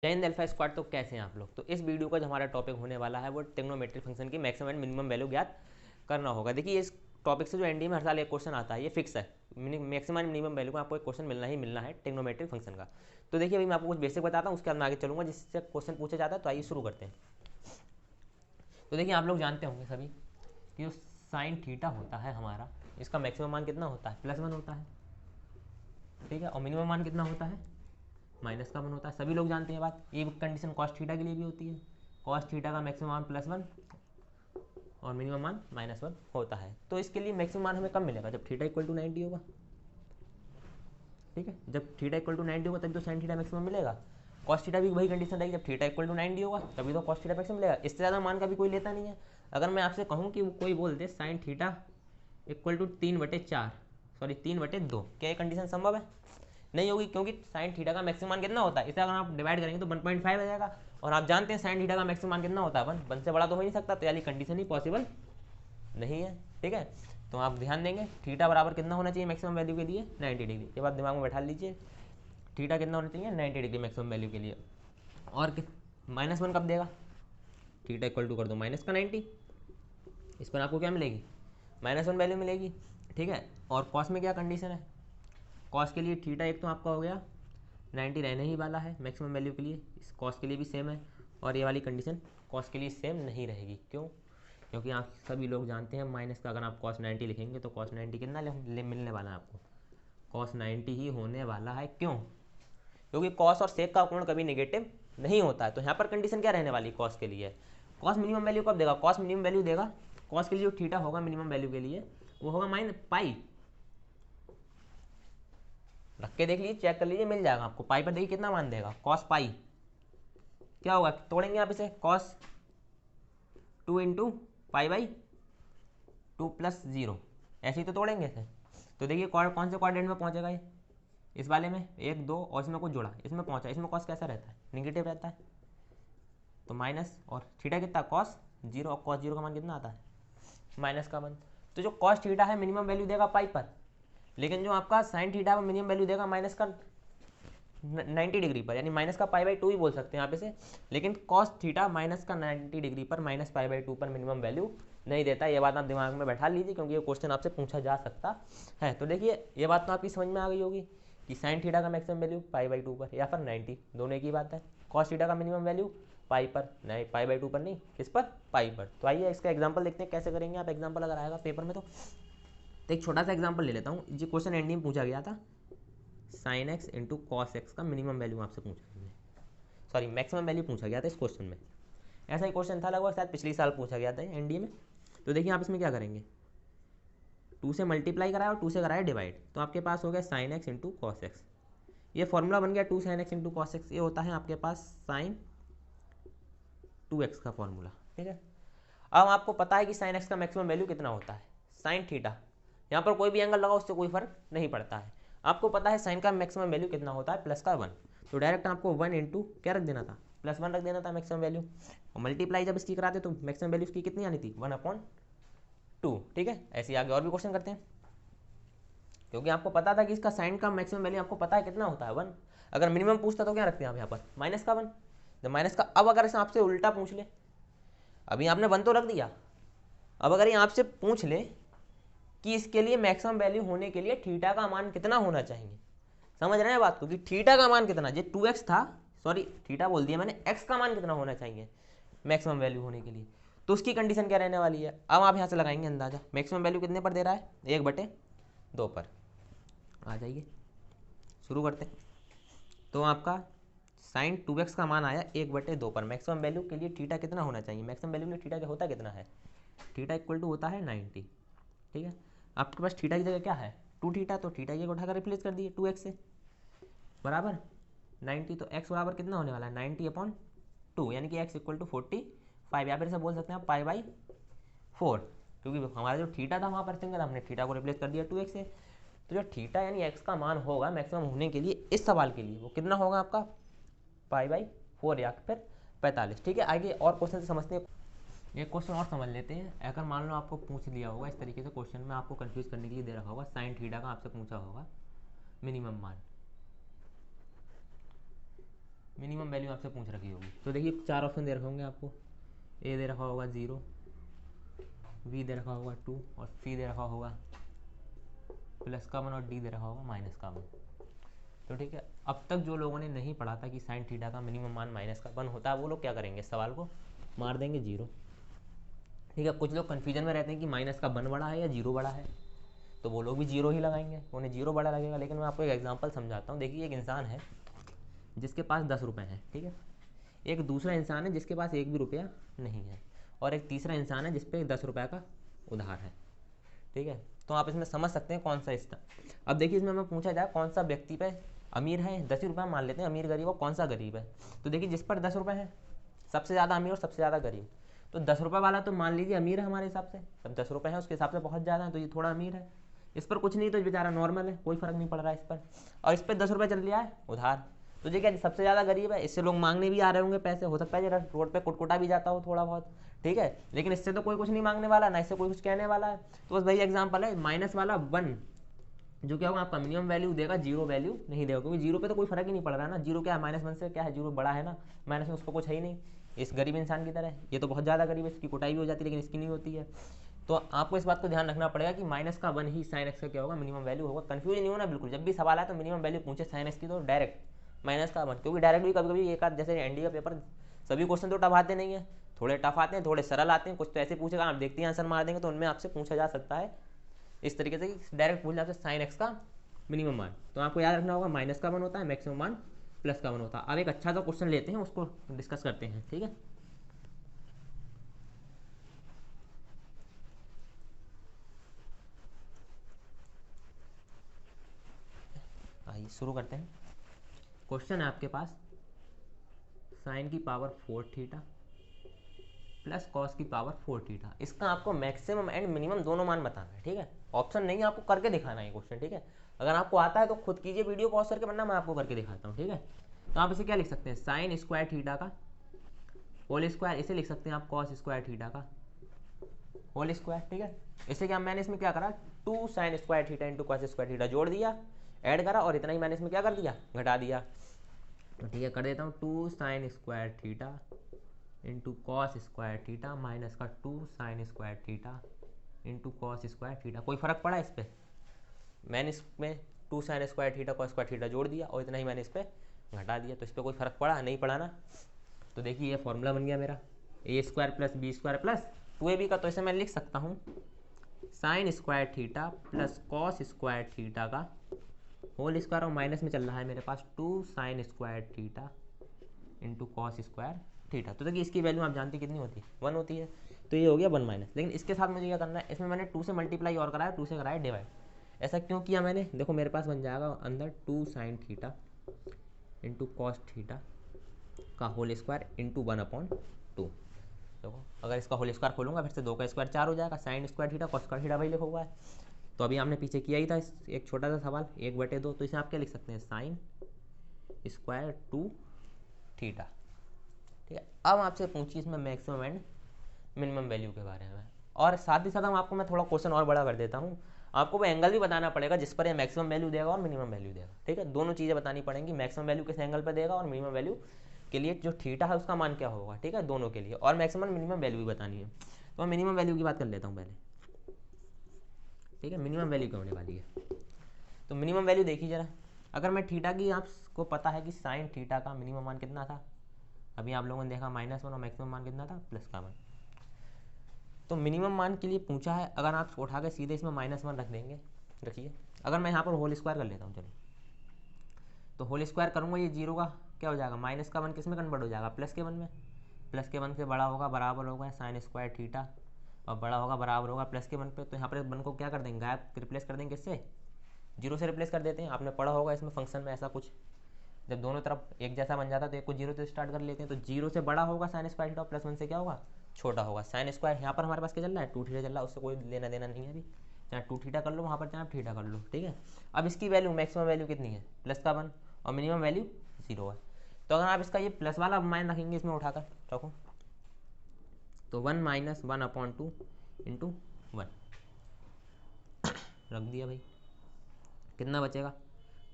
Jain alpha squad. तो कैसे हैं आप लोग। तो इस वीडियो का जो हमारा टॉपिक होने वाला है वो ट्रिग्नोमेट्रिक फंक्शन की मैक्सिमम एंड मिनिमम वैल्यू ज्ञात करना होगा। देखिए इस टॉपिक से जो एनडीए में हर साल एक क्वेश्चन आता है, ये फिक्स है। मैक्सिमम एंड मिनिमम वैल्यू का आपको एक क्वेश्चन मिलना ही मिलना है ट्रिग्नोमेट्रिक फंक्शन का। तो देखिए अभी मैं आपको कुछ बेसिक बताता हूँ, उसके बाद मैं आगे चलूँगा जिससे क्वेश्चन पूछा जाता है। तो आइए शुरू करते हैं। तो देखिए आप लोग जानते होंगे सभी कि जो साइन थीटा होता है हमारा, इसका मैक्सिमम मान कितना होता है, +1 होता है। ठीक है, और मिनिमम मान कितना होता है, -1 होता है। सभी लोग जानते हैं बात। ये कंडीशन कॉस थीटा के लिए भी होती है। कॉस थीटा का मैक्सिमम मान +1 और मिनिमम मान -1 होता है। तो इसके लिए मैक्सिमम मान हमें कब मिलेगा, जब थीटा इक्वल टू 90 होगा। ठीक है, जब थीटा इक्वल टू 90 होगा तभी तो साइन थीटा मैक्सिमम मिलेगा। कॉस थीटा भी वही कंडीशन रहेगी, जब थीटा इक्वल टू 90 होगा तभी तो कॉस थीटा मैक्सिमम मिलेगा। इससे ज़्यादा मान का भी कोई लेता नहीं है। अगर मैं आपसे कहूँ कि कोई बोल दे sine theta equal to 3/4, sorry 3/2, क्या ये कंडीशन संभव है? नहीं होगी, क्योंकि साइन थीटा का मैक्सिमम मान कितना होता है, इसे अगर आप डिवाइड करेंगे तो 1.5 आ जाएगा। और आप जानते हैं साइन थीटा का मैक्सिमम मान कितना होता है, 1 से बड़ा तो हो नहीं सकता। तो यानी कंडीशन ही पॉसिबल नहीं है। ठीक है, तो आप ध्यान देंगे थीटा बराबर कितना होना चाहिए मैक्सिमम वैल्यू के लिए, 90 डिग्री। ये बात दिमाग में बैठा लीजिए, थीटा कितना होना चाहिए, 90 डिग्री मैक्सिमम वैल्यू के लिए। और -1 कब देगा, थीटा इक्वल टू कर दो माइनस का 90, इस पर आपको क्या मिलेगी, -1 वैल्यू मिलेगी। ठीक है, और कॉस में क्या कंडीशन है, कॉस के लिए थीटा एक तो आपका हो गया 90 रहने ही वाला है मैक्सिमम वैल्यू के लिए, इस कॉस के लिए भी सेम है। और ये वाली कंडीशन कॉस के लिए सेम नहीं रहेगी। क्यों? क्योंकि आप सभी लोग जानते हैं माइनस का अगर आप cos 90 लिखेंगे तो cos 90 कितना मिलने वाला है आपको, cos 90 ही होने वाला है। क्यों? क्योंकि cos और sec का कोण कभी नेगेटिव नहीं होता है। तो यहाँ पर कंडीशन क्या रहने वाली cos के लिए, cos मिनिमम वैल्यू कब देगा, cos मिनिमम वैल्यू देगा, cos के लिए जो थीटा होगा मिनिमम वैल्यू के लिए वो होगा -पाई। रख के देख लीजिए, चेक कर लीजिए, मिल जाएगा आपको। पाई पर देखिए कितना मान देगा, cos पाई क्या होगा, तोड़ेंगे आप इसे, cos 2 इंटू पाई/2 + 0, ऐसे ही तो तोड़ेंगे इसे। तो देखिए कौन से क्वाड्रेंट में पहुंचेगा ये, इस वाले में 1 2 और इसमें कुछ जुड़ा, इसमें पहुंचा। इसमें कॉस कैसा रहता है, निगेटिव रहता है। तो माइनस, और थीटा कितना, cos 0, और cos 0 का मान कितना आता है, -1। तो जो cos थीटा है मिनिमम वैल्यू देगा पाई पर, लेकिन जो आपका साइन थीटा है मिनिमम वैल्यू देगा -90 डिग्री पर, यानी -पाई/2 ही बोल सकते हैं आप इसे। लेकिन cos थीटा -90 डिग्री पर -पाई/2 पर मिनिमम वैल्यू नहीं देता। ये बात आप दिमाग में बैठा लीजिए, क्योंकि ये क्वेश्चन आपसे पूछा जा सकता है। तो देखिए ये बात तो आपकी समझ में आ गई होगी कि साइन थीटा का मैक्सिमम वैल्यू पाई/2 पर या फिर 90, दोनों एक ही बात है। cos थीटा का मिनिमम वैल्यू पाई पर, नहीं पाई/2 पर नहीं, किस पर, पाई पर। तो आइए इसका एग्जाम्पल देखते हैं कैसे करेंगे आप। एग्जाम्पल अगर आएगा पेपर में तो एक छोटा सा एग्जाम्पल ले लेता हूँ। ये क्वेश्चन एंडिंग में पूछा गया था, sine x into cos x का मिनिमम वैल्यू आपसे पूछा गया, सॉरी मैक्सिमम वैल्यू पूछा गया था इस क्वेश्चन में। ऐसा ही क्वेश्चन था लगभग, शायद पिछले साल पूछा गया था एनडीए में। तो देखिए आप इसमें क्या करेंगे, 2 से मल्टीप्लाई कराया और 2 से कराया डिवाइड, तो आपके पास हो गया sine x into cos x. ये फॉर्मूला बन गया 2 sin x into cos x. ये होता है आपके पास साइन 2x का फॉर्मूला। ठीक है, अब आपको पता है कि साइन एक्स का मैक्सिमम वैल्यू कितना होता है, साइन थीटा। यहाँ पर कोई भी एंगल लगाओ उससे कोई फर्क नहीं पड़ता है। आपको पता है साइन का मैक्सिमम वैल्यू कितना होता है, +1। तो डायरेक्ट आपको 1 इंटू क्या रख देना था, +1 रख देना था मैक्सिमम वैल्यू। और मल्टीप्लाई जब इसकी कराते तो मैक्सिमम वैल्यू इसकी कितनी आनी थी, 1/2। ठीक है, ऐसे आगे और भी क्वेश्चन करते हैं, क्योंकि आपको पता था कि इसका साइन का मैक्सिमम वैल्यू आपको पता है कितना होता है, 1। अगर मिनिमम पूछता तो क्या रखते हैं आप यहाँ पर, -1। जब माइनस का, अब अगर इसे आपसे उल्टा पूछ ले, अभी आपने 1 तो रख दिया, अब अगर ये आपसे पूछ ले कि इसके लिए मैक्सिमम वैल्यू होने के लिए थीटा का मान कितना होना चाहिए, समझ रहे हैं बात को, कि थीटा का मान कितना, ये 2x था, सॉरी थीटा बोल दिया मैंने, x का मान कितना होना चाहिए मैक्सिमम वैल्यू होने के लिए, तो उसकी कंडीशन क्या रहने वाली है। अब आप यहाँ से लगाएंगे अंदाजा, मैक्सिमम वैल्यू कितने पर दे रहा है, 1/2 पर। आ जाइए शुरू करते हैं। तो आपका साइन 2x का मान आया 1/2 पर। मैक्सिमम वैल्यू के लिए थीटा कितना होना चाहिए, मैक्सिमम वैल्यू के लिए थीटा क्या होता कितना है, थीटा इक्वल टू होता है 90। ठीक है, आपके पास थीटा की जगह क्या है, 2 थीटा, तो थीटा ये उठाकर रिप्लेस कर दिए 2x से, बराबर 90। तो x बराबर कितना होने वाला है, 90/2, यानी कि x इक्वल टू 45, या फिर ऐसा बोल सकते हैं पाई/4, क्योंकि हमारा जो थीटा था वहाँ पर सिंगल, हमने थीटा को रिप्लेस कर दिया 2x से। तो जो थीटा यानी x का मान होगा मैक्सिमम होने के लिए इस सवाल के लिए, वो कितना होगा आपका पाई/4 या फिर 45। ठीक है, आगे और क्वेश्चन से समझते हैं। एक क्वेश्चन और समझ लेते हैं। अगर मान लो आपको पूछ लिया होगा इस तरीके से क्वेश्चन में, आपको कंफ्यूज करने के लिए दे रखा होगा, साइन थीटा का आपसे पूछा होगा मिनिमम मान, मिनिमम वैल्यू आपसे पूछ रखी होगी। तो देखिए 4 ऑप्शन दे रखे होंगे आपको, ए दे रखा होगा 0, बी दे रखा होगा 2 और सी दे रखा होगा +1 और डी दे रखा होगा -1। तो ठीक है, अब तक जो लोगों ने नहीं पढ़ा था कि साइन थीटा का मिनिमम मान -1 होता है, वो लोग क्या करेंगे, सवाल को मार देंगे 0। ठीक है, कुछ लोग कन्फ्यूजन में रहते हैं कि -1 बड़ा है या 0 बड़ा है, तो वो लोग भी 0 ही लगाएंगे, उन्हें 0 बड़ा लगेगा। लेकिन मैं आपको एक एग्जांपल समझाता हूँ। देखिए एक इंसान है जिसके पास 10 रुपये हैं, ठीक है, एक दूसरा इंसान है जिसके पास 1 भी रुपया नहीं है, और एक तीसरा इंसान है जिसपे 10 रुपये का उधार है। ठीक है, तो आप इसमें समझ सकते हैं कौन सा इसका। अब देखिए इसमें हमें पूछा जाए कौन सा व्यक्ति पे अमीर है, 10 ही रुपये मान लेते हैं, अमीर गरीब और कौन सा गरीब है। तो देखिए जिस पर 10 रुपये हैं, सबसे ज़्यादा अमीर और सबसे ज़्यादा गरीब, तो 10 रुपये वाला तो मान लीजिए अमीर है हमारे हिसाब से, जब 10 रुपये है उसके हिसाब से बहुत ज़्यादा है, तो ये थोड़ा अमीर है। इस पर कुछ नहीं तो बेचारा नॉर्मल है, कोई फर्क नहीं पड़ रहा है इस पर। और इस पर 10 रुपये चल लिया है उधार, तो ये क्या सबसे ज़्यादा गरीब है, इससे लोग मांगने भी आ रहे होंगे पैसे, हो सकता है जरा रोड पे कुटकुटा भी जाता हो थोड़ा बहुत, ठीक है, लेकिन इससे तो कोई कुछ नहीं मांगने वाला, ना इससे कोई कुछ कहने वाला है। तो बस वही एग्जांपल है, माइनस वाला 1 जो क्या होगा आपका मिनिमम वैल्यू देगा, 0 वैल्यू नहीं देगा, क्योंकि 0 पे तो कोई फर्क ही नहीं पड़ रहा है ना। 0 क्या है, -1 से क्या है, 0 बड़ा है ना, माइनस में उसको कुछ है ही नहीं, इस गरीब इंसान की तरह। ये तो बहुत ज़्यादा गरीब है, इसकी कुटाई भी हो जाती है लेकिन इसकी नहीं होती है। तो आपको इस बात को ध्यान रखना पड़ेगा कि -1 ही साइन एक्स का क्या होगा, मिनिमम वैल्यू होगा। कन्फ्यूज नहीं होना बिल्कुल, जब भी सवाल आए तो मिनिमम वैल्यू पूछे साइन एक्स की तो डायरेक्ट -1, क्योंकि डायरेक्ट भी कभी कभी एक आध, जैसे एनडी का पेपर सभी क्वेश्चन तो टफ आते नहीं है, थोड़े टफ आते हैं, थोड़े सरल आते हैं, कुछ तो ऐसे पूछेगा आप देखते हैं आंसर मार देंगे, तो उनमें आपसे पूछा जा सकता है इस तरीके से कि डायरेक्ट पूछना आपसे साइन एक्स का मिनिमम मान। तो आपको याद रखना होगा -1 होता है, मैक्सिमम मान +1 होता है। अब एक अच्छा सा क्वेश्चन लेते हैं, उसको डिस्कस करते हैं, ठीक है। आइए शुरू करते हैं। क्वेश्चन है आपके पास, साइन की पावर 4 थीटा प्लस कॉस की पावर 4 थीटा, इसका आपको मैक्सिमम एंड मिनिमम दोनों मान बताना है, ठीक है। ऑप्शन नहीं है, आपको करके दिखाना है क्वेश्चन, ठीक है। अगर आपको आता है तो खुद कीजिए, वीडियो पॉज करके, वरना मैं आपको करके दिखाता हूँ, ठीक है। तो आप इसे क्या लिख सकते हैं, साइन स्क्वायर थीटा का होल स्क्वायर, इसे लिख सकते हैं आप कॉस स्क्वायर थीटा का होल स्क्वायर, ठीक है। इसे क्या मैंने इसमें क्या करा, 2 sine square theta into cos square theta जोड़ दिया, ऐड करा, और इतना ही मैंने इसमें क्या कर दिया, घटा दिया। ठीक है, कर देता हूँ 2 sine square theta into cos square theta minus का 2 sine square theta into cos square theta. कोई फर्क पड़ा इस पर, मैंने इसमें 2 sine square theta cos square theta जोड़ दिया और इतना ही मैंने इस पर घटा दिया, तो इस पर कोई फर्क पड़ा नहीं पड़ा ना। तो देखिए ये फॉर्मूला बन गया मेरा, a square plus b square plus 2ab का, तो इसे मैं लिख सकता हूँ sine square theta plus cos square theta का होल स्क्वायर, और माइनस में चल रहा है मेरे पास 2 sine square theta into cos square theta. तो देखिए इसकी वैल्यू आप जानते हैं कितनी होती है, 1 होती है, तो ये हो गया 1 माइनस। लेकिन इसके साथ मुझे क्या करना है, इसमें मैंने 2 से मल्टीप्लाई और कराया, 2 से कराया डिवाइड। ऐसा क्यों किया मैंने, देखो मेरे पास बन जाएगा अंदर 2 sine theta into cos theta का होल स्क्वायर इंटू 1/2। देखो अगर इसका होल स्क्वायर खोलूंगा फिर से 2 का स्क्वायर 4 हो जाएगा, sign square theta cos square theta वही लिखा हुआ है। तो अभी हमने पीछे किया ही था एक छोटा सा सवाल 1/2, तो इसे आप क्या लिख सकते हैं, साइन स्क्वायर 2 थीटा, ठीक है। अब आपसे पूछिए इसमें मैक्सिमम एंड मिनिमम वैल्यू के बारे में, और साथ ही साथ हम आपको, मैं थोड़ा क्वेश्चन और बड़ा कर देता हूँ, आपको वो एंगल भी बताना पड़ेगा जिस पर ये मैक्सिमम वैल्यू देगा और मिनिमम वैल्यू देगा, ठीक है। दोनों चीज़ें बतानी पड़ेंगी, मैक्सिमम वैल्यू किस एंगल पर देगा और मिनिमम वैल्यू के लिए जो थीटा है उसका मान क्या होगा, ठीक है, दोनों के लिए, और मैक्सिमम मिनिमम वैल्यू भी बतानी है। तो मैं मिनिमम वैल्यू की बात कर लेता हूँ पहले, ठीक है। मिनिमम वैल्यू क्या होने वाली है, तो मिनिमम वैल्यू देखिए जरा, अगर मैं थीटा की, आपको पता है कि साइन थीटा का मिनिमम मान कितना था, अभी आप लोगों ने देखा -1 और मैक्सिमम मान कितना था, +1। तो मिनिमम मान के लिए पूछा है, अगर आप उठा के सीधे इसमें -1 रख देंगे, रखिए, अगर मैं यहाँ पर होल स्क्वायर कर लेता हूँ, चलो, तो होल स्क्वायर करूँगा, ये 0 का क्या हो जाएगा, -1 किस में कन्वर्ट हो जाएगा, +1 में, +1 से बड़ा होगा बराबर होगा साइन स्क्वायर थीटा, और बड़ा होगा बराबर होगा +1 पे। तो यहाँ पर 1 को क्या कर देंगे, गायब, रिप्लेस कर देंगे, किससे, 0 से रिप्लेस कर देते हैं। आपने पढ़ा होगा इसमें फंक्शन में ऐसा कुछ, जब दोनों तरफ एक जैसा बन जाता है तो एक को 0 से स्टार्ट कर लेते हैं, तो 0 से बड़ा होगा साइन स्क्वायर थीटा, +1 से क्या होगा, छोटा होगा। साइन स्क्वायर यहाँ पर हमारे पास क्या चल रहा है, 2 थीटा चल रहा है, उससे कोई लेना देना नहीं है अभी, चाहे 2 थीटा कर लो वहाँ पर, चाहे आप थीटा कर लो, ठीक है। अब इसकी वैल्यू मैक्सिमम वैल्यू कितनी है, +1 और मिनिमम वैल्यू 0 है। तो अगर आप इसका ये प्लस वाला मान रखेंगे इसमें उठाकर रखो, तो 1 - 1/2 इंटू 1 रख दिया भाई, कितना बचेगा,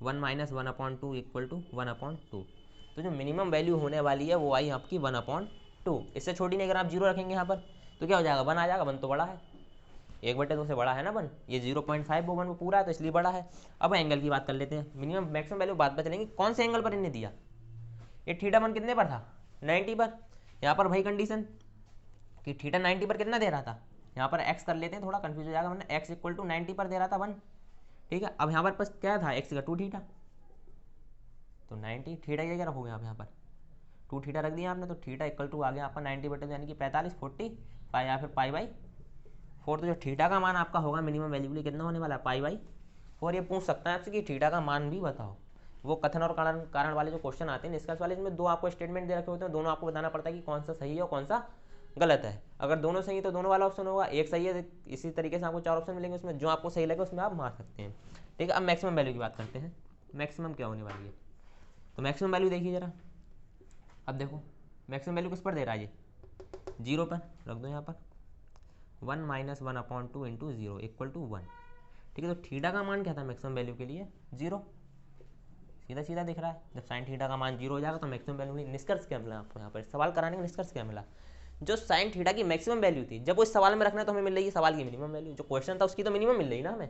1 - 1/2 = 1/2। तो जो मिनिमम वैल्यू होने वाली है वो आई आपकी 1/2। इससे छोटी नहीं, अगर आप 0 रखेंगे यहाँ पर तो क्या हो जाएगा, 1 आ जाएगा। 1 तो बड़ा है, 1/2 से बड़ा है ना 1, ये 0.5 वो 1 में पूरा है तो इसलिए बड़ा है। अब एंगल की बात कर लेते हैं, मिनिमम मैक्सिमम वैल्यू बाद में चलेंगे। कौन से एंगल पर इन्हें दिया, ये θ1 कितने पर था, 90 पर। यहाँ पर वही कंडीशन कि θ 90 पर कितना दे रहा था, यहाँ पर x कर लेते हैं, थोड़ा कंफ्यूज हो जाएगा वरना x = 90 पर दे रहा था 1, ठीक है। अब यहाँ पर बस क्या था, x का 2θ, तो 90 θ की जगह रखोगे आप यहाँ पर 2θ रख दिया आपने, तो θ = आ गया आपका 90/2 यानी कि 45, 40 पाई या फिर π/4। तो जो θ का मान आपका होगा मिनिमम वैल्यू के लिए कितना होने वाला है, π/4। ये पूछ सकता है आपसे कि θ का मान भी बताओ। वो कथन और कारण वाले जो क्वेश्चन आते हैं निष्कर्ष वाले, इसमें 2 आपको स्टेटमेंट दे रखे होते हैं, दोनों आपको बताना पड़ता है कि कौन सा सही है और कौन सा गलत है। अगर दोनों सही है तो दोनों वाला ऑप्शन होगा, एक सही है इसी तरीके से आपको 4 ऑप्शन मिलेंगे, उसमें जो आपको सही लगे उसमें आप मार सकते हैं, ठीक है। अब मैक्सिमम वैल्यू की बात करते हैं, मैक्सिमम क्या होने वाली है। तो मैक्सिमम वैल्यू देखिए जरा, अब देखो मैक्सिमम वैल्यू किस पर दे रहा है, ये 0 पर रख दो यहाँ पर, 1 - 1/2 × 0 = 1, ठीक है। तो θ का मान क्या था मैक्सिमम वैल्यू के लिए, 0, सीधा सीधा दिख रहा है। जब sin θ का मान 0 हो जाएगा तो मैक्सिमम वैल्यू हुई। निष्कर्ष क्या मिला आपको यहाँ पर सवाल कराने का निष्कर्ष क्या मिला, जो sin θ की मैक्सिमम वैल्यू थी, जब वो इस सवाल में रखना है तो हमें मिल रही है सवाल की मिनिमम वैल्यू, जो क्वेश्चन था उसकी तो मिनिमम मिल रही ना हमें,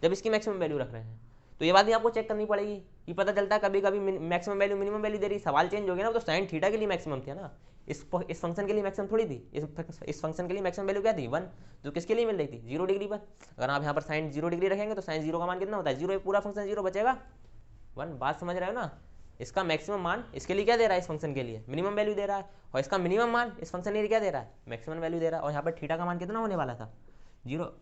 जब इसकी मैक्सिमम वैल्यू रख रहे हैं। तो ये बात भी आपको चेक करनी पड़ेगी, ये पता चलता है कभी कभी मैक्सिमम वैल्यू मिनिमम वैल्यू दे रही, सवाल चेंज हो गया ना, तो sin θ के लिए मैक्सिमम थी ना, इस फंक्शन के लिए मैक्सिमम थोड़ी थी, इस फंक्शन के लिए मैक्सिमम वैल्यू क्या थी, 1, जो किसके लिए मिल रही थी, 0 डिग्री पर। अगर आप यहाँ पर sin 0 डिग्री रखेंगे तो sin 0 का मान कितना होता है, 0, पूरा फंक्शन 0 बचेगा 1। बात समझ रहे हो ना, इसका मैक्सिमम मान इसके लिए क्या दे रहा है, इस फंक्शन के लिए मिनिमम वैल्यू दे रहा है, और इसका मिनिमम मान इस फंक्शन के लिए क्या दे रहा है, मैक्सिमम वैल्यू दे रहा है। और यहाँ पर θ का मान कितना होने वाला था, 0।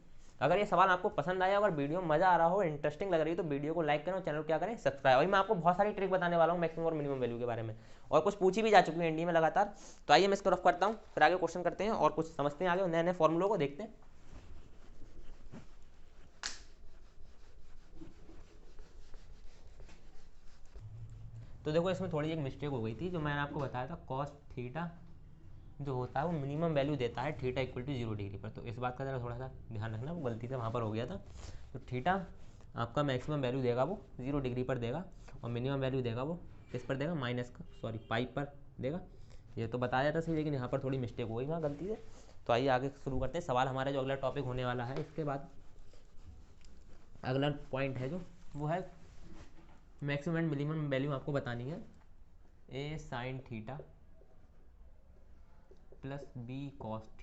अगर ये सवाल आपको पसंद आया, अगर वीडियो में मजा आ रहा हो, इंटरेस्टिंग लग रही है, तो वीडियो को लाइक करें और चैनल को क्या करें, सब्सक्राइब। वही मैं आपको बहुत सारी ट्रिक बताने वाला हूँ मैक्सिमम और मिनिमम वैल्यू के बारे में, और कुछ पूछी भी जा चुकी है इंडिया में लगातार। तो आइए मैं इसको रफ करता हूँ, फिर आगे क्वेश्चन करते हैं और कुछ समझते हैं, आगे नए नए फॉर्मूलों को देखते हैं। तो देखो इसमें थोड़ी एक मिस्टेक हो गई थी, जो मैंने आपको बताया था cos θ जो होता है वो मिनिमम वैल्यू देता है θ = 0 डिग्री पर। तो इस बात का जरा थोड़ा सा ध्यान रखना, वो गलती से वहाँ पर हो गया था। तो θ आपका मैक्सिमम वैल्यू देगा वो 0 डिग्री पर देगा, और मिनिमम वैल्यू देगा वो किस पर देगा, पाई पर देगा। ये तो बताया था सही, लेकिन यहाँ पर थोड़ी मिस्टेक हो गई वहाँ गलती से। तो आइए आगे शुरू करते हैं सवाल। हमारा जो अगला टॉपिक होने वाला है, इसके बाद अगला पॉइंट है जो वो है मैक्सिमम एंड मिनिमम वैल्यू आपको बतानी है। a sin θ plus b cos θ,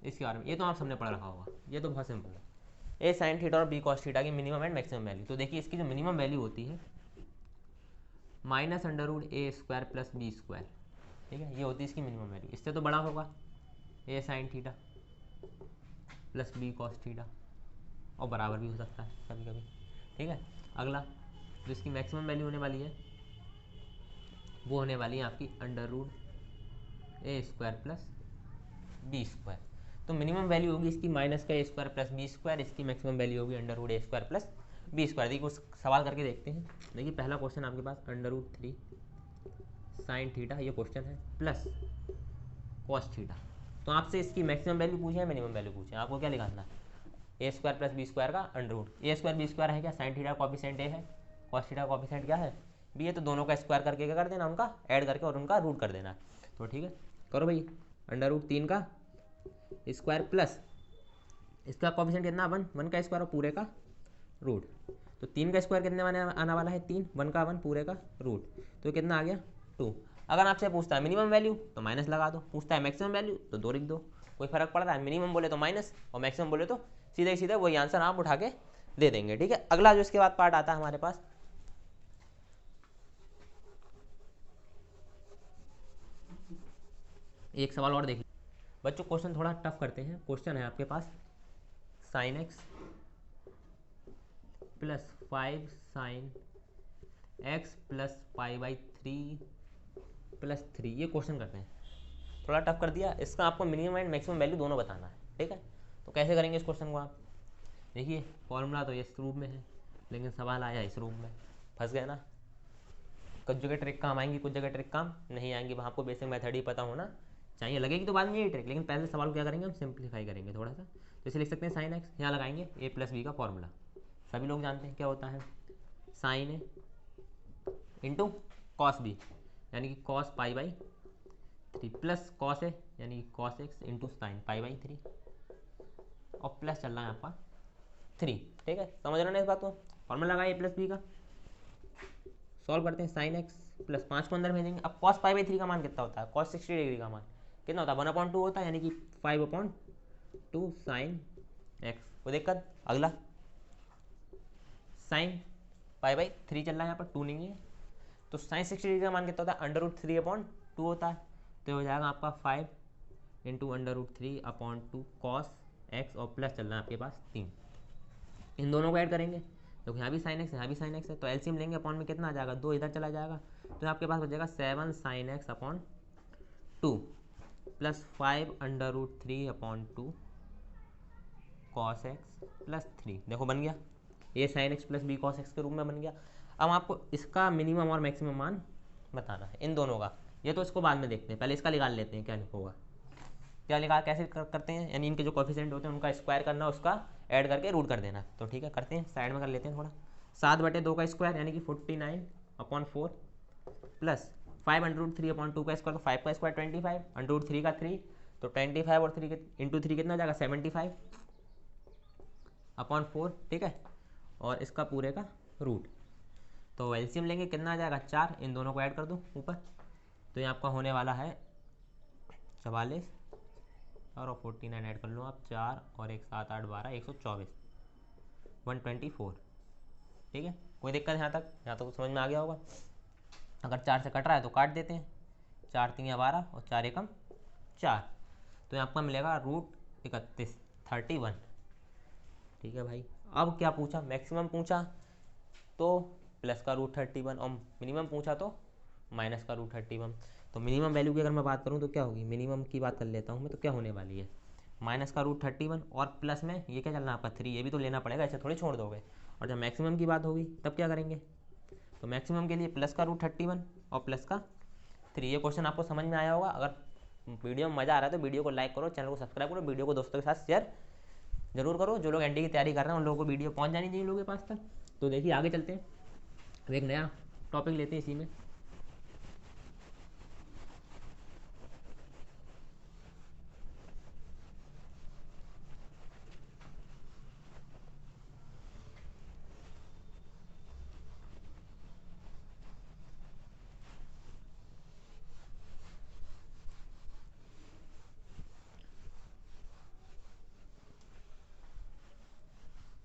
इसके बारे में ये तो आप सबने पढ़ रखा होगा, ये तो बहुत सिंपल है। a sin θ और b cos θ की मिनिमम एंड मैक्सिमम वैल्यू। तो देखिए इसकी जो मिनिमम वैल्यू होती है -√a² प्लस b², ठीक है, ये होती है इसकी मिनिमम वैल्यू। इससे तो बड़ा होगा a sin θ plus b cos θ, और बराबर भी हो सकता है कभी कभी, ठीक है। अगला जो इसकी मैक्सिमम वैल्यू होने वाली है वो होने वाली है आपकी √a² प्लस b²। तो मिनिमम वैल्यू होगी इसकी -a² प्लस b², इसकी मैक्सिमम वैल्यू होगी √a² प्लस b²। देखिए कुछ सवाल करके देखते हैं। देखिए पहला क्वेश्चन आपके पास √3 sin θ, ये क्वेश्चन है, प्लस cos θ। तो आपसे इसकी मैक्सिमम वैल्यू पूछे है, मिनिमम वैल्यू पूछे, आपको क्या लिखाना है, a² प्लस b² का अंडर a² b² है क्या, sin θ का कॉफिशिएंट a है, cos θ का कॉफिशिएंट क्या है b है, तो दोनों का स्क्वायर करके क्या कर देना, उनका ऐड करके और उनका रूट कर देना। तो ठीक है, करो भाई, √3 का स्क्वायर प्लस इसका कॉफिशिएंट कितना 1 का स्क्वायर और पूरे का रूट। तो 3 का स्क्वायर कितने आने वाला है 3, 1 का 1 पूरे का रूट, तो कितना आ गया 2। अगर आपसे पूछता है मिनिमम वैल्यू तो माइनस लगा दो, पूछता है मैक्सिमम वैल्यू तो 2 लिख दो, कोई फर्क पड़ रहा है, मिनिमम बोले तो माइनस और मैक्सिमम बोले तो सीधे सीधे वही आंसर आप उठा के दे देंगे, ठीक है। अगला जो इसके बाद पार्ट आता है हमारे पास, एक सवाल और देख बच्चों, क्वेश्चन थोड़ा टफ करते हैं। क्वेश्चन है आपके पास sin x plus 5 sin x plus π/3 plus 3, ये क्वेश्चन करते हैं। थोड़ा टफ कर दिया, इसका आपको मिनिमम एंड मैक्सिमम वैल्यू दोनों बताना है, ठीक है। तो कैसे करेंगे इस क्वेश्चन को आप, देखिए फॉर्मूला तो इस रूप में है, लेकिन सवाल आया इस रूप में, फंस गए ना। कुछ जगह ट्रिक काम आएंगी, कुछ जगह ट्रिक काम नहीं आएंगी, वहाँ आपको बेसिक मेथड ही पता होना चाहिए। लगेगी तो बाद में यही ट्रिक, लेकिन पहले सवाल क्या करेंगे हम, सिंप्लीफाई करेंगे थोड़ा सा। तो इसे लिख सकते हैं sin x, यहाँ लगाएंगे a प्लस बी का फॉर्मूला, सभी लोग जानते हैं क्या होता है, sin a इंटू कॉस बी, यानी कि cos pi by 3 plus cos है यानी कि cos x into sine pi by 3 और प्लस चल रहा है आपका 3। ठीक है, समझ रहे हो ना इस बात को। फॉर्मूला लगाइए प्लस बी का, सॉल्व करते हैं। साइन एक्स प्लस 5 को अंदर भेजेंगे। अब कॉस पाई बाई 3 का मान कितना होता है, कॉस 60 डिग्री का मान कितना होता है 1/2 होता है, यानी कि 5/2 साइन एक्स। वो दिक्कत। अगला साइन पाई बाई 3 चल रहा है, यहाँ पर 2 नहीं है, तो साइन 60 डिग्री का मान कितना होता है √3/2 होता है। तो हो जाएगा आपका 5 इंटू √3/2 कॉस एक्स और प्लस चल रहा है आपके पास 3। इन दोनों को ऐड करेंगे तो यहाँ भी साइन एक्स यहाँ भी साइन एक्स है, तो एलसीएम लेंगे अपॉन में कितना आ जाएगा 2 इधर चला जाएगा, तो आपके पास हो जाएगा 7 sine x/2 plus 5√3/2 cos x plus 3। देखो बन गया, ये sine x plus B cos x के रूप में बन गया। अब आपको इसका मिनिमम और मैक्सिमम मान बताना है इन दोनों का। ये तो इसको बाद में देखते हैं, पहले इसका निकाल लेते हैं क्या होगा। क्या निकाल कैसे करते हैं, यानी इनके जो कोफिशिएंट होते हैं उनका स्क्वायर करना, उसका ऐड करके रूट कर देना। तो ठीक है करते हैं, साइड में कर लेते हैं थोड़ा। 7/2 का स्क्वायर यानी कि 49/4 प्लस 5√3/2 का स्क्वायर, तो 5 का स्क्वायर 25, √3 का 3, तो 25 और 3 इंटू 3 कितना हो जाएगा 75/4। ठीक है, और इसका पूरे का रूट। तो एलसीएम लेंगे कितना आ जाएगा 4, इन दोनों को ऐड कर दो ऊपर, तो ये आपका होने वाला है 44 और 49 ऐड कर लो आप, 4 और 1 7 8 12 124 124। ठीक है, कोई दिक्कत यहाँ तक तो समझ में आ गया होगा। अगर 4 से कट रहा है तो काट देते हैं, 4 3 12 और 4 1 4, तो यहाँ आपका मिलेगा √31 ठीक है भाई। अब क्या पूछा, मैक्सिमम पूछा तो प्लस का √31 और मिनिमम पूछा तो माइनस का √31। तो मिनिमम वैल्यू की अगर मैं बात करूँ तो क्या होगी, मिनिमम की बात कर लेता हूँ मैं, तो क्या होने वाली है माइनस का √31 और प्लस में ये क्या चलना है आपका 3, ये भी तो लेना पड़ेगा, ऐसे थोड़ी छोड़ दोगे। और जब मैक्सिमम की बात होगी तब क्या करेंगे, तो मैक्सिमम के लिए प्लस का √31 और प्लस का 3। ये क्वेश्चन आपको समझ में आया होगा। अगर वीडियो में मज़ा आ रहा है तो वीडियो को लाइक करो, चैनल को सब्सक्राइब करो, वीडियो को दोस्तों के साथ शेयर जरूर करो। जो लोग एनडी की तैयारी कर रहे हैं उन लोगों को वीडियो पहुँच जानी चाहिए लोगों के पास तक। तो देखिए आगे चलते हैं, अब एक नया टॉपिक लेते हैं इसी में।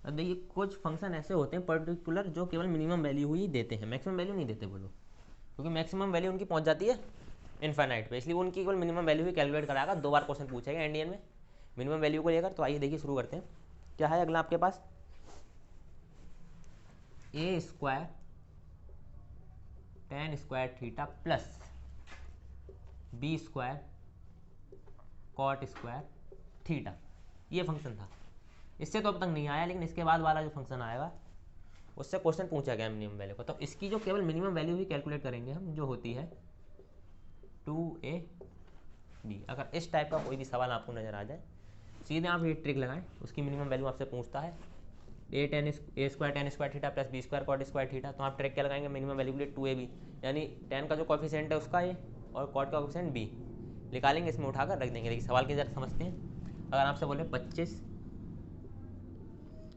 अब देखिए कुछ फंक्शन ऐसे होते हैं पर्टिकुलर जो केवल मिनिमम वैल्यू ही देते हैं, मैक्सिमम वैल्यू नहीं देते वो लोग, क्योंकि मैक्सिमम वैल्यू उनकी पहुंच जाती है इनफाइनाइट पे, इसलिए उनकी केवल मिनिमम वैल्यू ही कैलकुलेट कराएगा। 2 बार क्वेश्चन पूछेगा इंडियन में मिनिमम वैल्यू को लेकर। तो आइए देखिए शुरू करते हैं। क्या है अगला आपके पास, a square tan square theta plus b square cot square theta, ये फंक्शन था। इससे तो अब तक नहीं आया, लेकिन इसके बाद वाला जो फंक्शन आएगा उससे क्वेश्चन पूछा गया मिनिमम वैल्यू को। तो इसकी जो केवल मिनिमम वैल्यू ही कैलकुलेट करेंगे हम, जो होती है 2ab। अगर इस टाइप का कोई भी सवाल आपको नजर आ जाए, सीधे आप ये ट्रिक लगाएं, उसकी मिनिमम वैल्यू आपसे पूछता है a square tan square theta plus b square cot square theta, तो आप ट्रिक क्या लगाएंगे मिनिमम वैल्यू के लिए 2ab, यानी tan का जो कॉफिशिएंट है उसका a और कॉट का कॉफिशिएंट b निकालेंगे, इसमें उठाकर रख देंगे। देखिए सवाल की जरा समझते हैं। अगर आपसे बोले 25,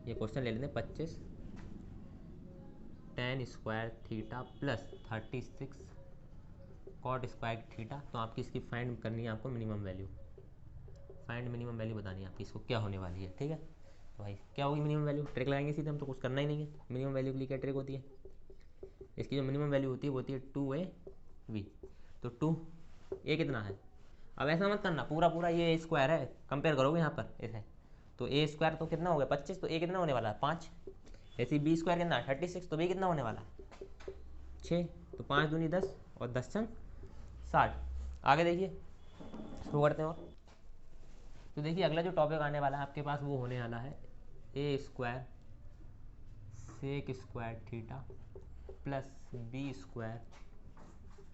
ये क्वेश्चन ले लेते हैं, 25 tan square theta plus 36 cot square theta, तो आपकी इसकी फाइंड करनी है आपको minimum value, find minimum value बतानी है आपकी, इसको क्या होने वाली है। ठीक है, तो भाई क्या होगी मिनिमम वैल्यू, ट्रिक लगाएंगे सीधे, हम तो कुछ करना ही नहीं है। मिनिमम वैल्यू के लिए क्या ट्रिक होती है, इसकी जो मिनिमम वैल्यू होती है वो होती है 2ab। तो 2a कितना है, अब ऐसा मत करना पूरा पूरा ये स्क्वायर है, कंपेयर करोगे यहाँ पर ऐसे, तो a स्क्वायर तो कितना हो गया 25, तो a कितना होने वाला है 5। ऐसे b स्क्वायर कितना है 36, तो b कितना होने वाला है 6, तो 5 दूनी 10 और 10 छंग 60। आगे देखिए शुरू करते हैं। और तो देखिए अगला जो टॉपिक आने वाला है आपके पास वो होने वाला है a square sec square theta plus b square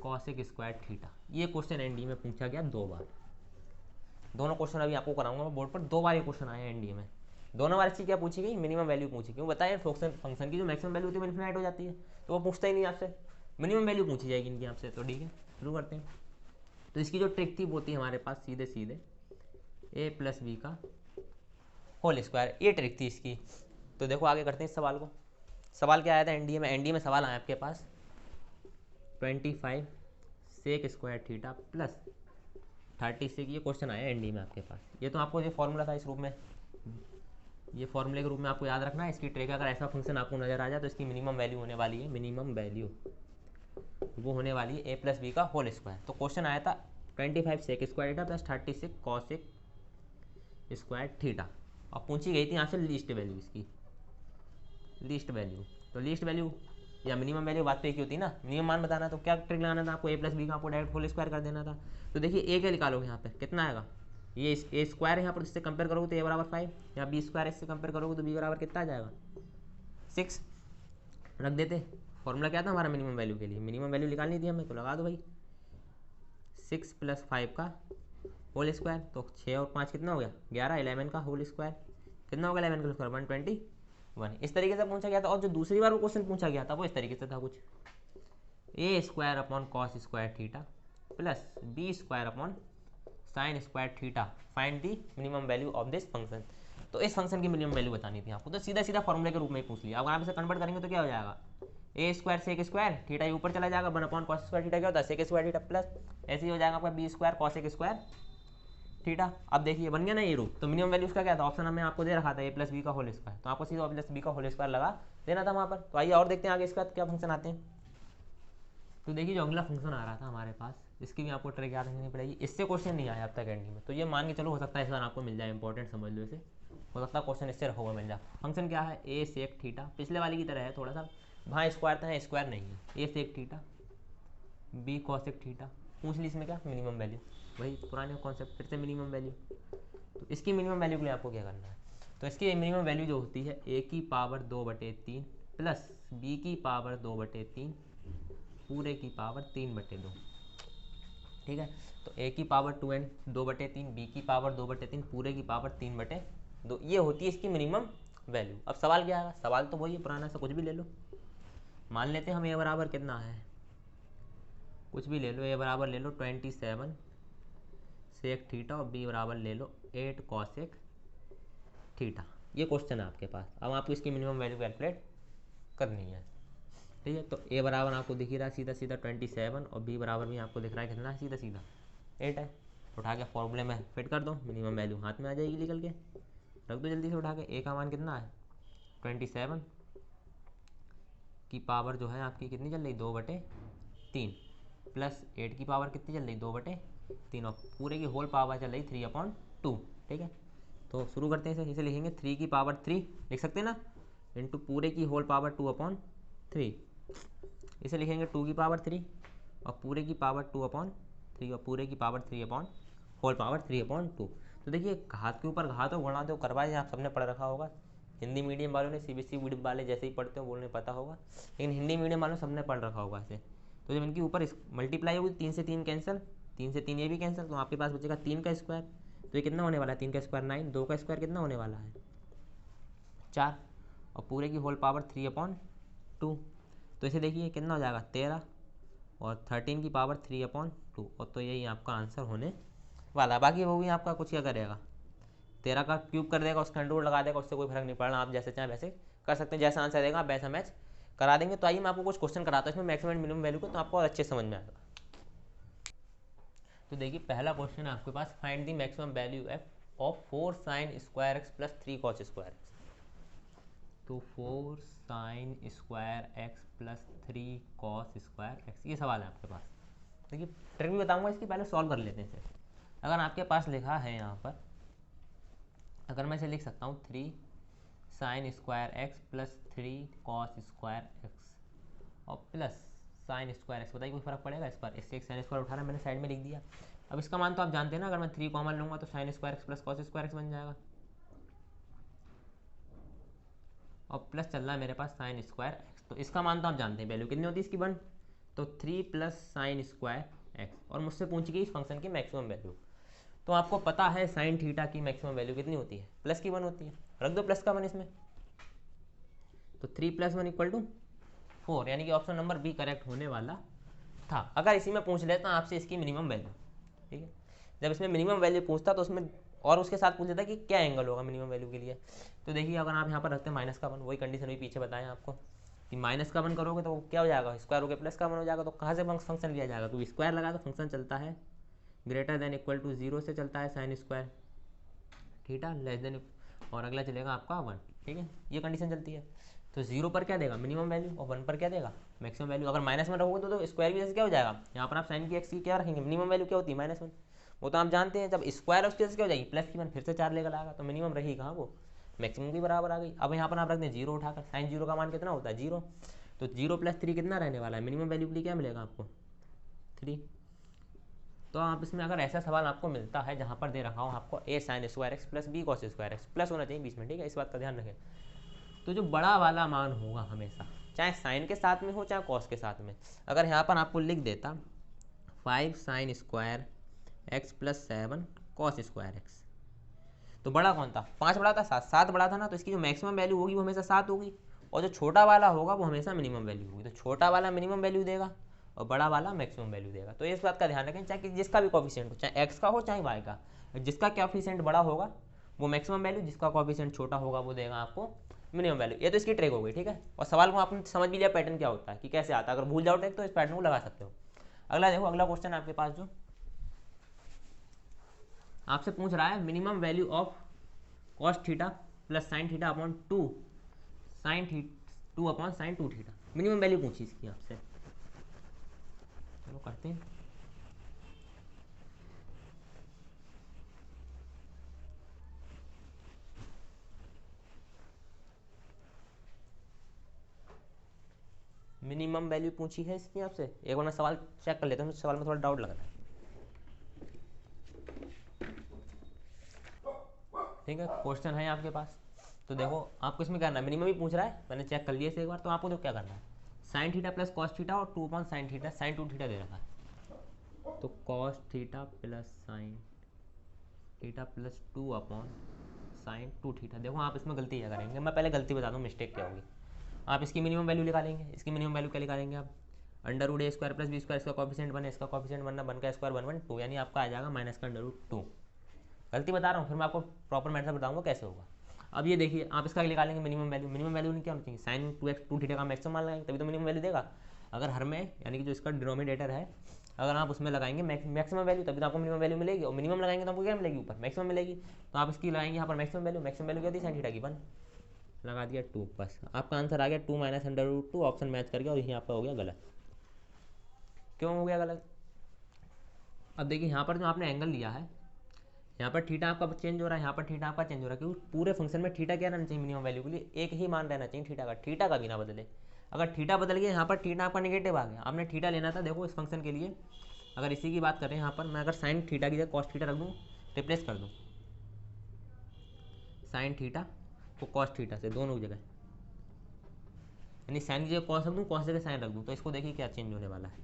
cosec square theta. ये क्वेश्चन एनडी में पूछा गया 2 बार। दोनों क्वेश्चन अभी आपको कराऊंगा मैं बोर्ड पर, 2 बार ये क्वेश्चन आया एनडी में। दोनों बार चीज़ क्या पूछी गई, मिनिमम वैल्यू पूछी। क्यों बताया, फंक्शन की जो मैक्सिमम वैल्यू होती है इन्फिनाइट हो जाती है, तो वो पूछता ही नहीं आपसे, मिनिमम वैल्यू पूछी जाएगी इनकी आपसे। तो ठीक है, शुरू करते हैं। तो इसकी जो ट्रिक थी वो थी हमारे पास सीधे सीधे ए प्लस बी का होल स्क्वायर, ये ट्रिक थी इसकी। तो देखो आगे करते हैं इस सवाल को। सवाल क्या आया था एनडीए में? एनडीए में सवाल आया आपके पास 25 सेक स्क्वायर थीटा प्लस 36, ये क्वेश्चन आया एनडीए में आपके पास। ये तो आपको ये फॉर्मूला था इस रूप में, ये फॉर्मूले के रूप में आपको याद रखना है। इसकी ट्रिक अगर ऐसा फंक्शन आपको नजर आ जाए तो इसकी मिनिमम वैल्यू होने वाली है, मिनिमम वैल्यू वो होने वाली है ए प्लस बी का होल स्क्वायर। तो क्वेश्चन आया था 25 sec square theta plus 36 cosec square theta, और पूछी गई थी यहाँ से लीस्ट वैल्यू, इसकी लीस्ट वैल्यू। तो लीस्ट वैल्यू या मिनिमम वैल्यू बात तो एक ही होती है ना, मिनिमम मान बताना। तो क्या ट्रिक लगाना था आपको? ए प्लस बी का आपको डायरेक्ट होल स्क्वायर कर देना था। तो देखिए ए क्या निकालोगे यहाँ पे, कितना आएगा? ये ए स्क्वायर है यहाँ पर, इससे कंपेयर करोगे तो ए बराबर 5, यहाँ बी स्क्वायर इससे कंपेयर करोगे तो बी बराबर कितना आ जाएगा 6। रख देते। फॉर्मूला क्या था हमारा मिनिमम वैल्यू के लिए? मिनिमम वैल्यू निकालनी थी हमें, तो लगा दो भाई 6 + 5 का होल स्क्वायर। तो 6 और 5 कितना हो गया 11, 11 का होल स्क्वायर कितना हो गया 11 का स्क्वायर 121। इस तरीके से पूछा गया था। और जो दूसरी बार वो क्वेश्चन पूछा गया था वो इस तरीके से था कुछ, a square upon cos square theta plus b square upon sine square theta, find the minimum value of this function. तो इस फंक्शन की मिनिमम वैल्यू बतानी थी आपको, तो सीधा सीधा फॉर्मूले के रूप में ही पूछ लिया। अब आप इसे कन्वर्ट करेंगे तो क्या हो जाएगा, ए स्क्वायर सेक स्क्वायर थीटा ये ऊपर चला जाएगा, 1 अपॉन कॉस स्क्वायर थीटा क्या होता है सेक स्क्वायर थीटा, प्लस ऐसे ही हो जाएगा आपका B square cosec square theta. अब देखिए बन गया ना ये रूप। तो मिनिमम वैल्यू उसका क्या था, ऑप्शन हमें आपको दे रखा था ए प्लस बी का होल स्क्वायर, तो आपको सीधा ए प्लस बी का होल स्क्वायर लगा देना था वहाँ पर। तो आइए और देखते हैं आगे इसके बाद क्या फंक्शन आते हैं। तो देखिए जो अगला फंक्शन आ रहा था हमारे पास, इसकी भी आपको ट्रिक याद रखनी पड़ेगी। इससे क्वेश्चन नहीं आया अब तक एंडिंग में, तो ये मान के चलो हो सकता है इस बार आपको मिल जाए, इंपॉर्टेंट समझ लो इसे, हो सकता है क्वेश्चन इससे रखा हुआ मिल जाए। फंक्शन क्या है, ए सेक थीटा, पिछले वाली की तरह है थोड़ा सा, वहाँ स्क्वायर था स्क्वायर नहीं है। A sec theta b cosec theta, पूछ ली इसमें क्या मिनिमम वैल्यू, वही पुराने कॉन्सेप्ट फिर से मिनिमम वैल्यू। तो इसकी मिनिमम वैल्यू के लिए आपको क्या करना है, तो इसकी मिनिमम वैल्यू जो होती है ए की पावर 2/3 प्लस बी की पावर 2/3 पूरे की पावर 3/2, ठीक है। तो ए की पावर 2n 2/3, बी की पावर 2/3 पूरे की पावर 3/2, ये होती है इसकी मिनिमम वैल्यू। अब सवाल क्या है, सवाल तो वही है पुराना सा, कुछ भी ले लो। मान लेते हैं हम ए बराबर कितना है, कुछ भी ले लो, ए बराबर ले लो 27 सेक थीटा और बी बराबर ले लो 8 कॉसेक थीटा। ये क्वेश्चन है आपके पास। अब आपको इसकी मिनिमम वैल्यू कैलकुलेट करनी है, ठीक है। तो ए बराबर आपको दिख ही रहा है सीधा सीधा 27 और बी बराबर भी आपको दिख रहा है कितना, सीधा सीधा 8 है। उठा के फॉर्मूले में फिट कर दो, मिनिमम वैल्यू हाथ में आ जाएगी निकल के। रख दो जल्दी से उठा के। ए का मान कितना है 27 की पावर जो है आपकी कितनी चल रही 2/3 प्लस 8 की पावर कितनी चल रही 2/3 और पूरे की होल पावर चल रही 3/2, ठीक है। तो शुरू करते हैं इसे लिखेंगे 3 की पावर 3 लिख सकते हैं ना, इंटू पूरे की होल पावर 2/3, इसे लिखेंगे 2 की पावर 3 और पूरे की पावर 2/3 और पूरे की पावर 3 होल पावर 3/2। तो देखिए घात के ऊपर घात और गुणा तो करवाए आप सबने पढ़ रखा होगा, हिंदी मीडियम वालों ने, सीबीएसई वाले जैसे ही पढ़ते हो बोलने पता होगा, लेकिन हिंदी मीडियम वालों सबने पढ़ रखा होगा इसे। तो जब इनके ऊपर मल्टीप्लाई होगी 3 से 3 कैंसिल, 3 से 3 ये भी कैंसिल, तो आपके पास बचेगा 3 का स्क्वायर। तो ये कितना होने वाला है 3 का स्क्वायर 9, 2 का स्क्वायर कितना होने वाला है 4 और पूरे की होल पावर 3/2। तो इसे देखिए कितना हो जाएगा 13 और 13 की पावर 3/2, और तो यही आपका आंसर होने वाला। बाकी वो भी आपका कुछ क्या करेगा 13 का क्यूब कर देगा, उसका अंडर लगा देगा, उससे कोई फर्क नहीं पड़ना, आप जैसे चाहें वैसे कर सकते हैं, जैसा आंसर देगा आप वैसा मैच करा देंगे। तो आइए मैं आपको कुछ क्वेश्चन कराता हूँ इसमें मैक्सिमम एंड मिनिमम वैल्यू को, तो आपको और अच्छे समझ में आएगा। तो देखिए पहला क्वेश्चन है आपके पास, find the maximum value f of 4 sin square x plus 3 cos square x. तो 4 sin square x plus 3 cos square x, ये सवाल है आपके पास। देखिए ट्रिक भी बताऊंगा इसकी, पहले सॉल्व कर लेते हैं इसे। अगर आपके पास लिखा है यहाँ पर, अगर मैं इसे लिख सकता हूँ 3 sin square x plus 3 cos square x और प्लस साइन स्क्वायर एक्स, बताइए कोई फर्क पड़ेगा इस पर, इससे एक साइन स्क्वायर उठा रहा मैंने साइड में लिख दिया। अब इसका मान तो आप जानते हैं ना, अगर मैं 3 कॉमन लूँगा तो sine square x plus cos square x बन जाएगा, और प्लस चल रहा है मेरे पास साइन स्क्वायर एक्स। तो इसका मान तो आप जानते हैं, वैल्यू कितनी होती है इसकी 1, तो 3 प्लस साइन स्क्वायर एक्स, और मुझसे पूछी गई इस फंक्शन की मैक्सिमम वैल्यू। तो आपको पता है साइन थीटा की मैक्सिमम वैल्यू कितनी होती है, प्लस की 1 होती है, रख दो प्लस का 1 इसमें। तो 3 + 1 = 4, यानी कि ऑप्शन नंबर बी करेक्ट होने वाला था। अगर इसी में पूछ लेता आपसे इसकी मिनिमम वैल्यू, ठीक है, जब इसमें मिनिमम वैल्यू पूछता तो उसमें और उसके साथ पूछ लेता कि क्या एंगल होगा मिनिमम वैल्यू के लिए। तो देखिए अगर आप यहाँ पर रखते हैं माइनस का 1, वही कंडीशन भी पीछे बताएं आपको कि माइनस का 1 करोगे तो क्या हो जाएगा, स्क्वायर होकर प्लस का 1 हो जाएगा। तो कहाँ से फंक्शन लिया जाएगा, तो स्क्वायर लगा तो फंक्शन चलता है ग्रेटर देन इक्वल टू 0 से चलता है sign square theta less than, और अगला चलेगा आपका 1, ठीक है, ये कंडीशन चलती है। तो 0 पर क्या देगा मिनिमम वैल्यू और 1 पर क्या देगा मैक्सिमम वैल्यू। अगर माइनस में रहोगे तो स्क्वायर भी जैसे क्या हो जाएगा, यहाँ पर आप साइन की एक्स की क्या रखेंगे मिनिमम वैल्यू क्या होती है -1, वो तो आप जानते हैं। जब स्क्वायर उसकी वजह से क्या हो जाएगी प्लस की 1, फिर से 4 लेकर आएगा तो मिनिमम रही कहाँ वो मैक्सिमम के बराबर आ गई। अब यहाँ पर आप रख दें 0 उठाकर, साइन 0 का मान कितना होता है 0, तो 0 + 3 कितना रहने वाला है मिनिमम वैल्यू के लिए क्या मिलेगा आपको 3। तो आप इसमें अगर ऐसा सवाल आपको मिलता है जहाँ पर दे रखा हो आपको a sin square x plus b cos square x plus होना चाहिए बीच में, ठीक है, इस बात का ध्यान रखें। तो जो बड़ा वाला मान होगा हमेशा, चाहे साइन के साथ में हो चाहे कॉस के साथ में, अगर यहाँ पर आपको लिख देता 5 sin square x plus 7 cos square x, तो बड़ा कौन था 5 बड़ा था 7 बड़ा था ना, तो इसकी जो मैक्सिमम वैल्यू होगी वो हमेशा 7 होगी, और जो छोटा वाला होगा वो हमेशा मिनिमम वैल्यू होगी। तो छोटा वाला मिनिमम वैल्यू देगा और बड़ा वाला मैक्सिमम वैल्यू देगा। तो इस बात का ध्यान रखें, चाहे जिसका भी कॉफिशिएंट हो, चाहे एक्स का हो चाहे वाई का, जिसका कॉफिशिएंट बड़ा होगा वो मैक्सिमम वैल्यू, जिसका कॉफिशिएंट छोटा होगा वो देगा आपको मिनिमम वैल्यू। ये तो इसकी ट्रिक हो गई, ठीक है, और सवाल को आपने समझ भी लिया पैटर्न क्या होता है कि कैसे आता है। अगर भूल जाओ ट्रिक तो इस पैटर्न को लगा सकते हो। अगला देखो, अगला क्वेश्चन आपके पास जो आपसे पूछ रहा है minimum value of cos theta plus sine theta upon 2 sine 2 upon sine 2 theta, minimum value पूछी इसकी आपसे। चलो करते हैं। मिनिमम वैल्यू पूछी है इसकी आपसे, एक बार मैं सवाल चेक कर लेता हूँ, सवाल में थोड़ा डाउट लग रहा है, ठीक है, क्वेश्चन है आपके पास। तो देखो आपको इसमें करना है, मिनिमम ही पूछ रहा है, मैंने चेक कर लिया इसे एक बार। तो आपको तो क्या करना है, sine theta plus cos theta और 2 upon sine theta, sine 2 theta दे रखा है, तो cos theta plus sine theta plus 2 upon sine 2 theta. देखो आप इसमें गलती क्या करेंगे, मैं पहले गलती बता दूँ मिस्टेक क्या होगी। आप इसकी मिनिमम वैल्यू निकालेंगे, इसकी मिनिमम वैल्यू क्या निकालेंगे आप, √a square plus b square, इसका कॉफिशिएंट 1 है, इसका कॉफिशिएंट 1 1 का स्क्वायर 1 1 2, यानी आपका आ जाएगा -√2। गलती बता रहा हूँ, फिर मैं आपको प्रॉपर मेथड बताऊंगा कैसे होगा। अब ये देखिए आप इसका निकालेंगे मिनिमम वैल्यू, मिनिमम वैल्यू नहीं क्या होनी चाहिए साइन 2 थीटा का मैक्सिमम मान लगाएंगे तभी तो मिनिमम वैल्यू देगा। अगर हर में यानी कि जो इसका डिनोमिनेटर है अगर आप उसमें लगाएंगे मैक्सिमम वैल्यू तभी तो आपको मिनिमम वैल्यू मिलेगी, और मिनिमम लगाएंगे तो आपको क्या मिलेगी ऊपर मैक्सिमम मिलेगी। तो आप इसकी लगाएंगे यहाँ पर मैक्सिमम वैल्यू क्या थी साइन थीटा की 1 लगा दिया 2, बस आपका आंसर आ गया 2 - √2, ऑप्शन मैच कर गया और यही आपका हो गया गलत। क्यों हो गया गलत, अब देखिए यहाँ पर जो आपने एंगल लिया है यहाँ पर थीटा आपका चेंज हो रहा है, यहाँ पर थीटा आपका चेंज हो रहा है, क्योंकि पूरे फंक्शन में थीटा क्या रहना चाहिए मिनिमम वैल्यू के लिए एक ही मान रहना चाहिए थीटा का भी ना बदले। अगर थीटा बदल गया यहाँ पर थीटा आपका नेगेटिव आ गया, आपने थीटा लेना था। देखो इस फंक्शन के लिए अगर इसी की बात करें यहाँ पर मैं अगर साइन थीटा की जगह कॉस थीटा रख दूँ, रिप्लेस कर दूँ साइन थीटा को कॉस थीटा से दोनों जगह, यानी साइन की जगह कॉस रख दूँ कॉस जगह साइन रख दूँ, तो इसको देखिए क्या चेंज होने वाला है।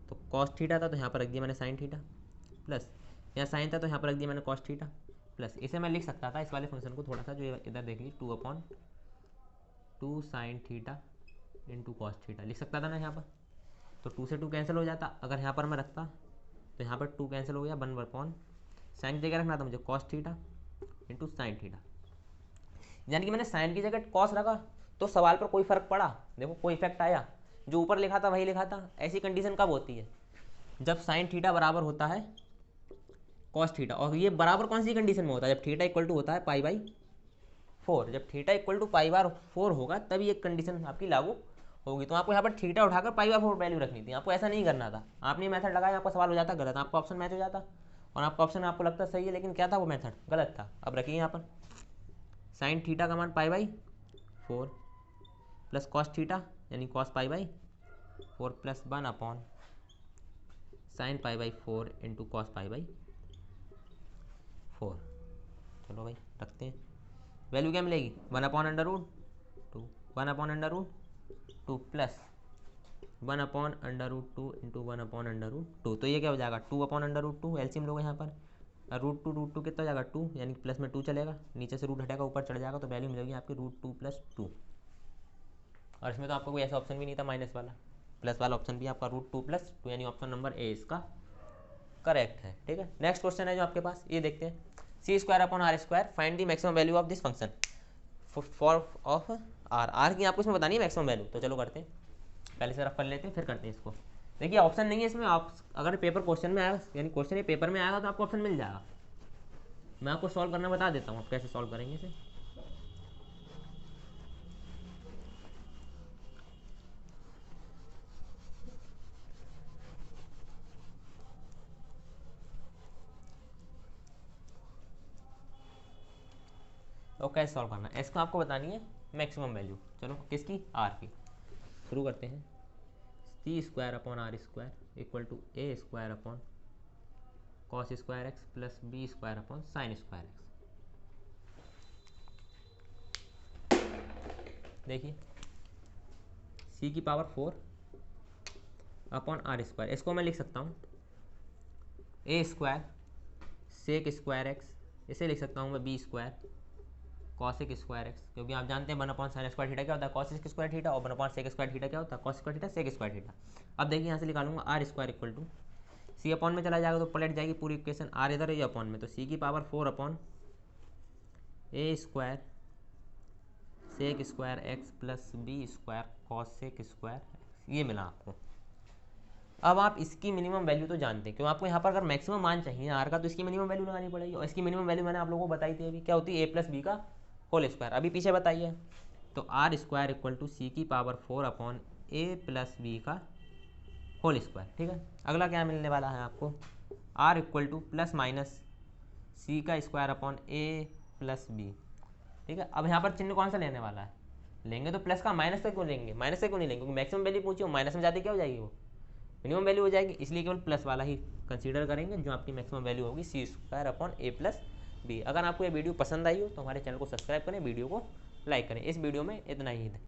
तो कॉस थीटा था तो यहाँ पर रख दिया मैंने साइन थीटा, प्लस यहाँ साइन था तो यहाँ पर रख दिया मैंने कॉस थीटा, प्लस इसे मैं लिख सकता था इस वाले फंक्शन को थोड़ा सा जो इधर देख लीजिए 2/2 sine theta into cos theta लिख सकता था ना यहाँ पर। तो 2 से 2 कैंसिल हो जाता, अगर यहाँ पर मैं रखता तो यहाँ पर 2 कैंसिल हो गया, 1/, साइन की जगह रखना था मुझे cos theta into sine theta, यानी कि मैंने साइन की जगह कॉस रखा तो सवाल पर कोई फर्क पड़ा, देखो कोई इफेक्ट आया, जो ऊपर लिखा था वही लिखा था। ऐसी कंडीशन कब होती है, जब साइन थीटा बराबर होता है कॉस थीटा, और ये बराबर कौन सी कंडीशन में होता है, जब थीटा इक्वल टू होता है π/4, जब थीटा इक्वल टू π/4 होगा तभी एक कंडीशन आपकी लागू होगी। तो आपको यहाँ पर थीटा उठाकर π/4 वैल्यू रखनी थी, आपको ऐसा नहीं करना था। आपने मेथड लगाया आपका सवाल हो जाता गलत, आपका ऑप्शन मैच हो जाता और आपका ऑप्शन आपको लगता सही है, लेकिन क्या था वो मेथड गलत था। अब रखिए यहाँ पर साइन थीटा का मान π/4 प्लस कॉस थीटा यानी cos π/4 plus 1/, sine π/4 into cos π/4। चलो भाई रखते हैं, वैल्यू क्या मिलेगी 1/√2 1/√2 प्लस 1/√2 इंटू 1/√2, तो ये क्या हो जाएगा 2/√2, एलसीएम लोगे यहाँ पर, √2 कितना हो जाएगा 2, यानी प्लस में 2 चलेगा, नीचे से रूट हटेगा ऊपर चढ़ जाएगा, तो वैल्यू मिलेगी आपकी √2 + 2। और इसमें तो आपको कोई ऐसा ऑप्शन भी नहीं था माइनस वाला, प्लस वाला ऑप्शन भी आपका √2+2 यानी ऑप्शन नंबर ए इसका करेक्ट है। ठीक है, नेक्स्ट क्वेश्चन है जो आपके पास, ये देखते हैं। c²/r², find the maximum value of this function for of R की आपको इसमें बतानी है मैक्सिमम वैल्यू। तो चलो करते हैं, पहले से रफ कर लेते हैं फिर करते हैं इसको। देखिए ऑप्शन नहीं है इसमें, आप अगर पेपर क्वेश्चन में आएगा यानी क्वेश्चन ये पेपर में आएगा तो आपको ऑप्शन मिल जाएगा। मैं आपको सॉल्व करना बता देता हूँ, आप कैसे सॉल्व करेंगे इसे। तो कैसे सॉल्व करना है, इसको आपको बतानी है मैक्सिमम वैल्यू। चलो किसकी, आर की। शुरू करते हैं। c²/r² equal to a² cos² x plus b² sin²x। देखिए c⁴ अपॉन r², इसको मैं लिख सकता हूँ a² sec² x, इसे लिख सकता हूँ मैं b² cos² x, क्योंकि आप जानते हैं 1/sin² थीटा क्या होता है, cos² थीटा, और 1/sec² थीटा क्या होता है, cos² थीटा sec² थीटा। अब देखिए यहाँ से निकालूंगा r² equal to c upon में चला जाएगा तो पलट जाएगी पूरी इक्वेशन, r इधर है अपॉन में, तो c⁴ upon a² sec² x plus b² cos² ये मिला आपको। अब आप इसकी मिनिमम वैल्यू तो जानते हैं, क्यों आपको यहाँ पर अगर मैक्सिमम मान चाहिए आर का तो इसकी मिनिमम वैल्यू लगानी पड़ेगी, और इसकी मिनिमम वैल्यू मैंने आप लोगों को बताई थी अभी, क्या होती है a+b² अभी पीछे बताइए। तो r² equal to c⁴ upon a+b²। ठीक है, अगला क्या मिलने वाला है आपको, r equal two plus minus c² upon a+b। ठीक है, अब यहाँ पर चिन्ह कौन सा लेने वाला है, लेंगे तो प्लस का, माइनस से क्यों लेंगे, माइनस से क्यों नहीं लेंगे, क्योंकि मैक्सिमम वैल्यू पूछी हो, माइनस में जाते क्या हो जाएगी, वो मिनिमम वैल्यू हो जाएगी, इसलिए केवल प्लस वाला ही कंसीडर करेंगे जो आपकी मैक्सिमम वैल्यू होगी c² अपॉन a+b। अगर आपको ये वीडियो पसंद आई हो तो हमारे चैनल को सब्सक्राइब करें, वीडियो को लाइक करें। इस वीडियो में इतना ही है।